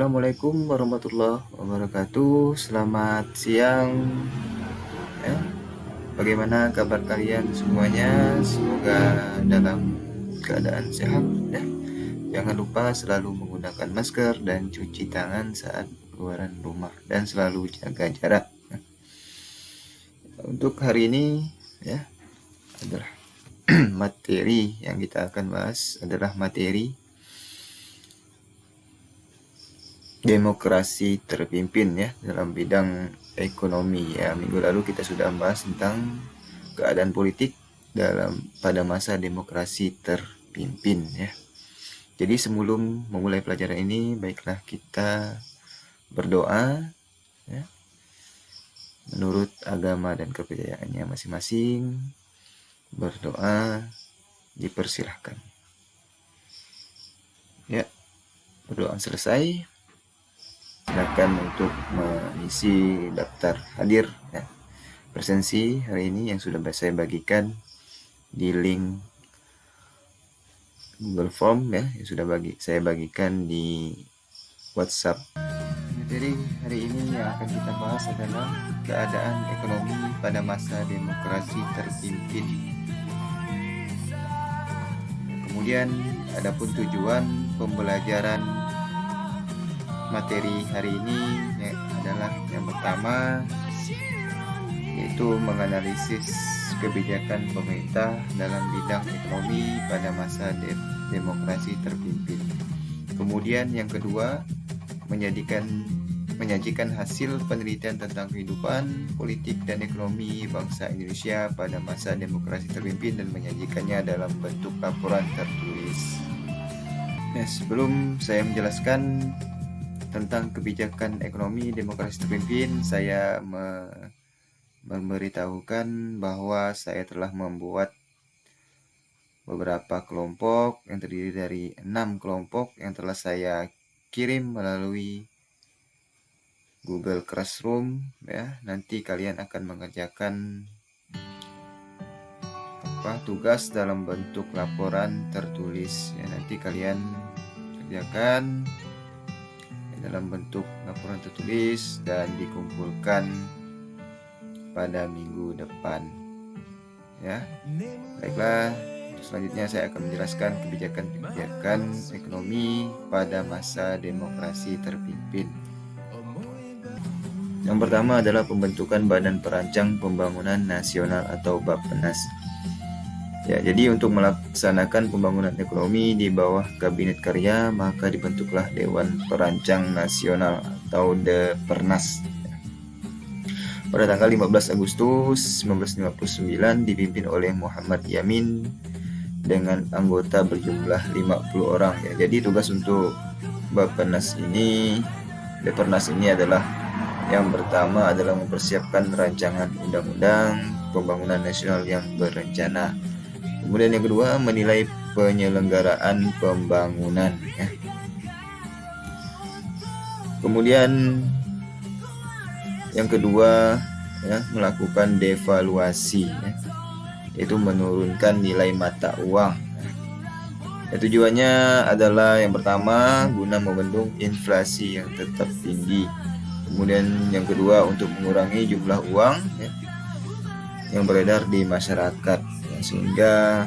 Assalamualaikum warahmatullahi wabarakatuh. Selamat siang. Ya, bagaimana kabar kalian semuanya? Semoga dalam keadaan sehat. Ya. Jangan lupa selalu menggunakan masker dan cuci tangan saat keluaran rumah dan selalu jaga jarak. Untuk hari ini, ya, adalah materi yang kita akan bahas adalah materi demokrasi terpimpin ya dalam bidang ekonomi ya. Minggu lalu kita sudah membahas tentang keadaan politik pada masa demokrasi terpimpin ya. Jadi sebelum memulai pelajaran ini, baiklah kita berdoa ya, menurut agama dan kepercayaannya masing-masing. Berdoa dipersilahkan. Ya, berdoa selesai. Silakan untuk mengisi daftar hadir ya, presensi hari ini yang sudah saya bagikan di link Google Form ya, yang sudah saya bagikan di WhatsApp. Jadi hari ini yang akan kita bahas adalah keadaan ekonomi pada masa demokrasi terpimpin. Kemudian adapun tujuan pembelajaran materi hari ini adalah yang pertama, yaitu menganalisis kebijakan pemerintah dalam bidang ekonomi pada masa demokrasi terpimpin. Kemudian yang kedua, menyajikan hasil penelitian tentang kehidupan, politik, dan ekonomi bangsa Indonesia pada masa demokrasi terpimpin dan menyajikannya dalam bentuk laporan tertulis. Nah, sebelum saya menjelaskan tentang kebijakan ekonomi demokrasi terpimpin, saya memberitahukan bahwa saya telah membuat beberapa kelompok yang terdiri dari 6 kelompok yang telah saya kirim melalui Google Classroom ya. Nanti kalian akan mengerjakan tugas dalam bentuk laporan tertulis ya. Nanti kalian kerjakan dalam bentuk laporan tertulis dan dikumpulkan pada minggu depan ya. Baiklah, selanjutnya saya akan menjelaskan kebijakan ekonomi pada masa demokrasi terpimpin. Yang pertama adalah pembentukan Badan Perancang Pembangunan Nasional atau Bappenas. Ya, jadi untuk melaksanakan pembangunan ekonomi di bawah Kabinet Karya, maka dibentuklah Dewan Perancang Nasional atau Depernas. Pada tanggal 15 Agustus 1959 dipimpin oleh Muhammad Yamin dengan anggota berjumlah 50 orang ya. Jadi tugas untuk Bappenas ini, Depernas ini adalah yang pertama adalah mempersiapkan rancangan undang-undang pembangunan nasional yang berencana. Kemudian yang kedua, menilai penyelenggaraan pembangunan ya. Kemudian yang kedua ya, melakukan devaluasi ya, yaitu menurunkan nilai mata uang. Ya, tujuannya adalah yang pertama guna membendung inflasi yang tetap tinggi. Kemudian yang kedua untuk mengurangi jumlah uang ya, yang beredar di masyarakat sehingga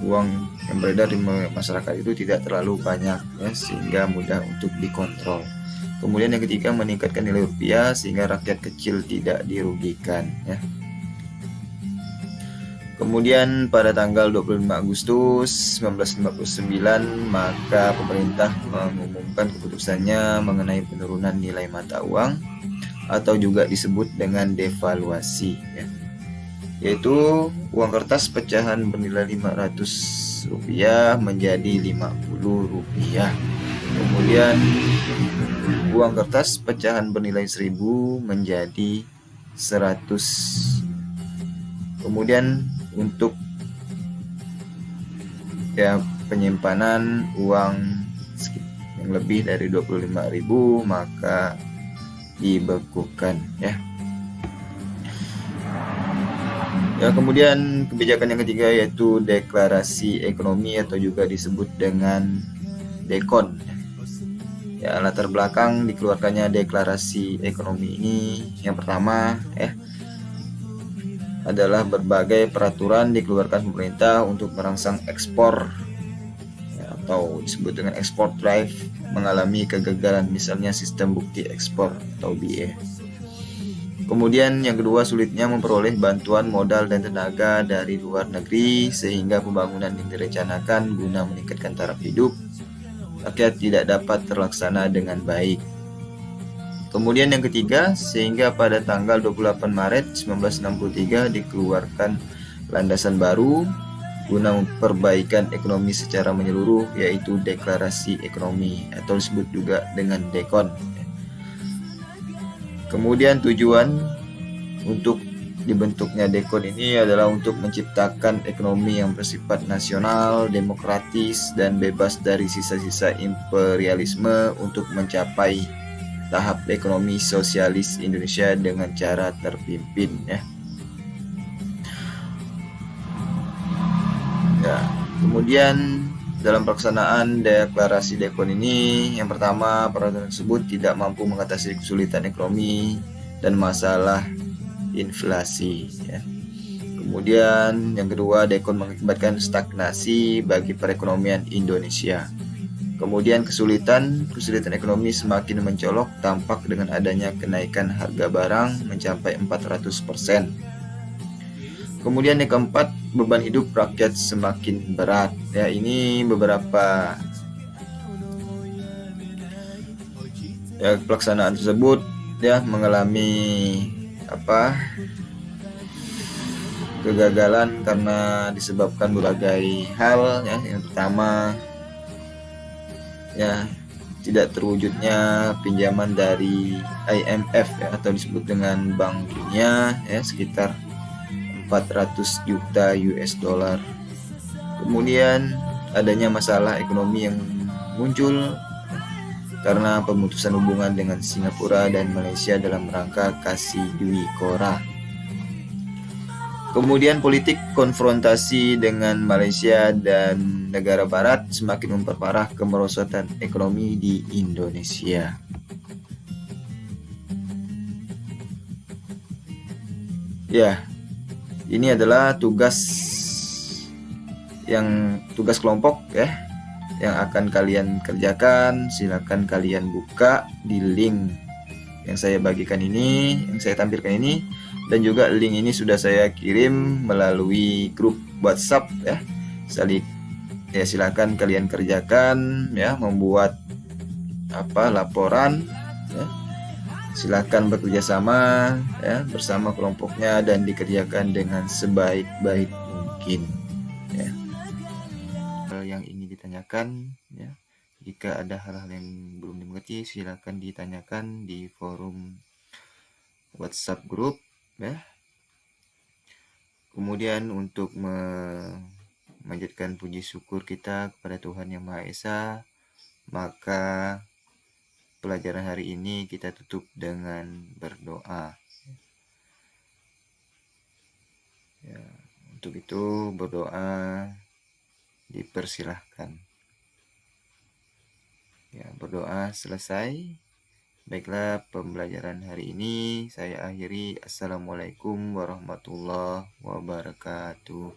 uang yang beredar di masyarakat itu tidak terlalu banyak ya, sehingga mudah untuk dikontrol. Kemudian yang ketiga, meningkatkan nilai rupiah sehingga rakyat kecil tidak dirugikan ya. Kemudian pada tanggal 25 Agustus 1959 maka pemerintah mengumumkan keputusannya mengenai penurunan nilai mata uang atau juga disebut dengan devaluasi ya, yaitu uang kertas pecahan bernilai 500 rupiah menjadi 50 rupiah. Kemudian uang kertas pecahan bernilai 1000 menjadi 100. Kemudian untuk ya penyimpanan uang yang lebih dari 25.000 maka dibekukan ya. Ya, kemudian kebijakan yang ketiga yaitu deklarasi ekonomi atau juga disebut dengan DEKON. Ya, latar belakang dikeluarkannya deklarasi ekonomi ini yang pertama adalah berbagai peraturan dikeluarkan pemerintah untuk merangsang ekspor atau disebut dengan export drive mengalami kegagalan, misalnya sistem bukti ekspor atau BE. Kemudian yang kedua, sulitnya memperoleh bantuan modal dan tenaga dari luar negeri sehingga pembangunan yang direncanakan guna meningkatkan taraf hidup rakyat tidak dapat terlaksana dengan baik. Kemudian yang ketiga, sehingga pada tanggal 28 Maret 1963 dikeluarkan landasan baru guna memperbaikan ekonomi secara menyeluruh, yaitu Deklarasi Ekonomi atau disebut juga dengan DEKON. Kemudian tujuan untuk dibentuknya DEKON ini adalah untuk menciptakan ekonomi yang bersifat nasional, demokratis, dan bebas dari sisa-sisa imperialisme untuk mencapai tahap ekonomi sosialis Indonesia dengan cara terpimpin ya. Kemudian dalam pelaksanaan deklarasi DEKON ini, yang pertama, peraturan tersebut tidak mampu mengatasi kesulitan ekonomi dan masalah inflasi ya. Kemudian yang kedua, DEKON mengakibatkan stagnasi bagi perekonomian Indonesia. Kemudian kesulitan ekonomi semakin mencolok tampak dengan adanya kenaikan harga barang mencapai 400%. Kemudian yang keempat, beban hidup rakyat semakin berat. Ya, ini beberapa pelaksanaan tersebut ya mengalami kegagalan karena disebabkan berbagai hal ya. Yang pertama ya, tidak terwujudnya pinjaman dari IMF ya, atau disebut dengan Bank Dunia ya, sekitar 400 juta US dollar. Kemudian adanya masalah ekonomi yang muncul karena pemutusan hubungan dengan Singapura dan Malaysia dalam rangka kasih Dwi Kora. Kemudian politik konfrontasi dengan Malaysia dan negara barat semakin memperparah kemerosotan ekonomi di Indonesia. Ya, ini adalah tugas kelompok ya yang akan kalian kerjakan. Silakan kalian buka di link yang saya bagikan ini, yang saya tampilkan ini, dan juga link ini sudah saya kirim melalui grup WhatsApp ya. Silakan kalian kerjakan ya, membuat laporan ya. Silakan bekerja sama ya bersama kelompoknya dan dikerjakan dengan sebaik-baik mungkin ya. Yang ingin ditanyakan ya, jika ada hal-hal yang belum dimengerti silakan ditanyakan di forum WhatsApp grup ya. Kemudian untuk memanjatkan puji syukur kita kepada Tuhan Yang Maha Esa, maka pelajaran hari ini kita tutup dengan berdoa. Ya, untuk itu berdoa dipersilahkan. Ya, berdoa selesai. Baiklah, pembelajaran hari ini saya akhiri. Assalamualaikum warahmatullahi wabarakatuh.